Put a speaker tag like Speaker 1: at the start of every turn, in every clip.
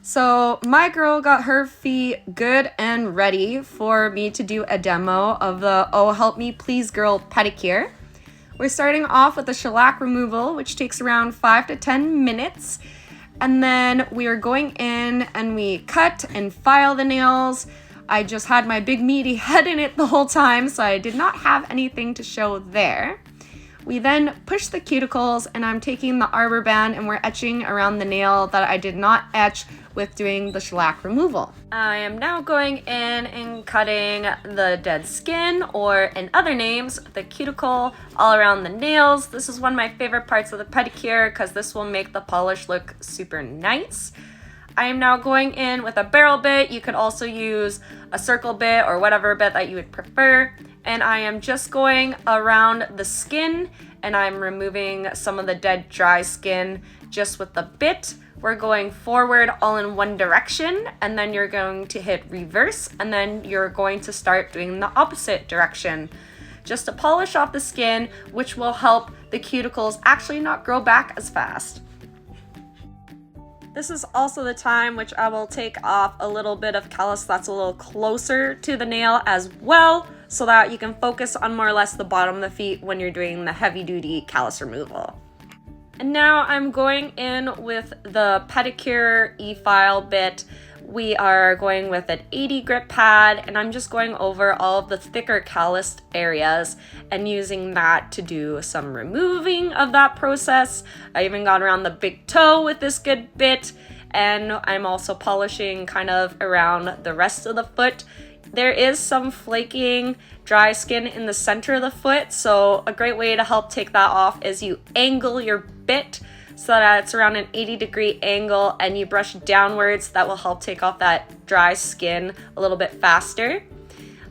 Speaker 1: So my girl got her feet good and ready for me to do a demo of the Oh Help Me Please Girl pedicure. We're starting off with the shellac removal, which takes around 5 to 10 minutes. And then we are going in and we cut and file the nails. I just had my big meaty head in it the whole time, so I did not have anything to show there. We then push the cuticles, and I'm taking the arbor band and we're etching around the nail that I did not etch with doing the shellac removal. I am now going in and cutting the dead skin, or in other names, the cuticle, all around the nails. This is one of my favorite parts of the pedicure because this will make the polish look super nice. I am now going in with a barrel bit. You could also use a circle bit or whatever bit that you would prefer. And I am just going around the skin and I'm removing some of the dead dry skin just with the bit. We're going forward all in one direction, and then you're going to hit reverse, and then you're going to start doing the opposite direction just to polish off the skin, which will help the cuticles actually not grow back as fast. This is also the time which I will take off a little bit of callus that's a little closer to the nail as well, so that you can focus on more or less the bottom of the feet when you're doing the heavy duty callus removal. And now I'm going in with the Pedicure e-file bit. We are going with an 80 grit pad, and I'm just going over all of the thicker calloused areas and using that to do some removing of that process. I even got around the big toe with this good bit, and I'm also polishing kind of around the rest of the foot. There is some flaking dry skin in the center of the foot, so a great way to help take that off is you angle your bit so that it's around an 80-degree angle and you brush downwards. That will help take off that dry skin a little bit faster.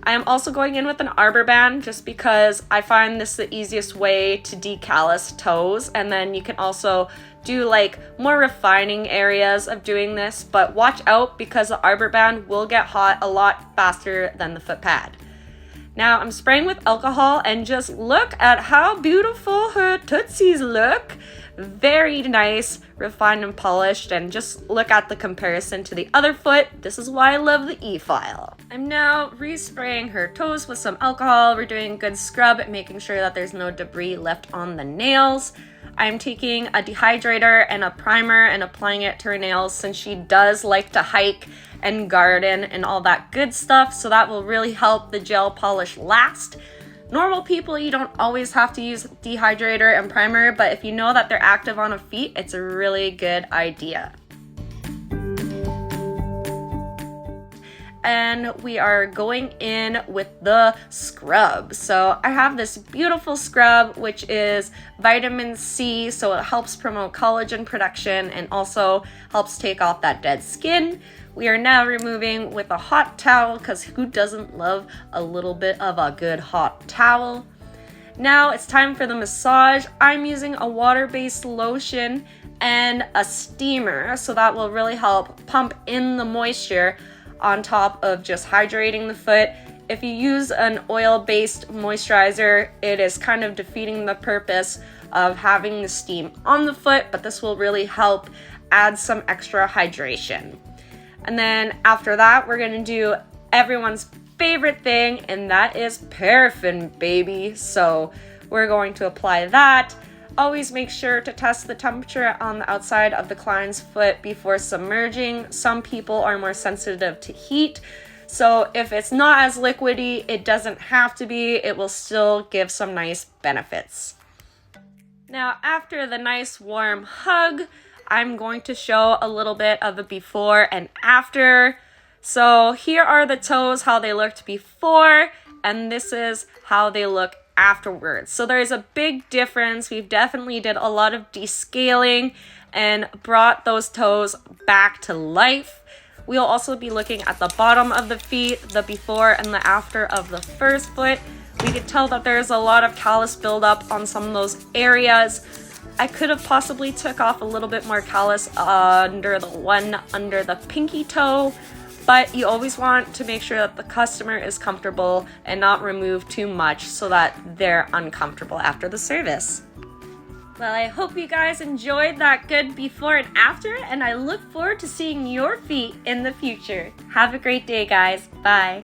Speaker 1: I am also going in with an arbor band just because I find this the easiest way to decallus toes, and then you can also do like more refining areas of doing this, but watch out because the arbor band will get hot a lot faster than the foot pad. Now I'm spraying with alcohol, and just look at how beautiful her tootsies look. Very nice, refined and polished, and just look at the comparison to the other foot. This is why I love the e-file. I'm now respraying her toes with some alcohol. We're doing a good scrub, making sure that there's no debris left on the nails. I'm taking a dehydrator and a primer and applying it to her nails since she does like to hike and garden and all that good stuff, so that will really help the gel polish last. Normal people, you don't always have to use dehydrator and primer, but if you know that they're active on a feet, it's a really good idea. And we are going in with the scrub. So I have this beautiful scrub, which is vitamin C, so it helps promote collagen production and also helps take off that dead skin. We are now removing with a hot towel, because who doesn't love a little bit of a good hot towel? Now it's time for the massage. I'm using a water-based lotion and a steamer, so that will really help pump in the moisture on top of just hydrating the foot. If you use an oil-based moisturizer, it is kind of defeating the purpose of having the steam on the foot, but this will really help add some extra hydration. And then after that, we're gonna do everyone's favorite thing, and that is paraffin, baby. So we're going to apply that. Always make sure to test the temperature on the outside of the client's foot before submerging. Some people are more sensitive to heat, so if it's not as liquidy, it doesn't have to be. It will still give some nice benefits. Now, after the nice warm hug, I'm going to show a little bit of the before and after. So here are the toes, how they looked before, and this is how they look afterwards. So there's a big difference. We've definitely did a lot of descaling and brought those toes back to life. We'll also be looking at the bottom of the feet, the before and the after of the first foot. We could tell that there's a lot of callus buildup on some of those areas. I could have possibly took off a little bit more callus under the one under the pinky toe, but you always want to make sure that the customer is comfortable and not remove too much so that they're uncomfortable after the service. Well, I hope you guys enjoyed that good before and after, and I look forward to seeing your feet in the future. Have a great day, guys. Bye.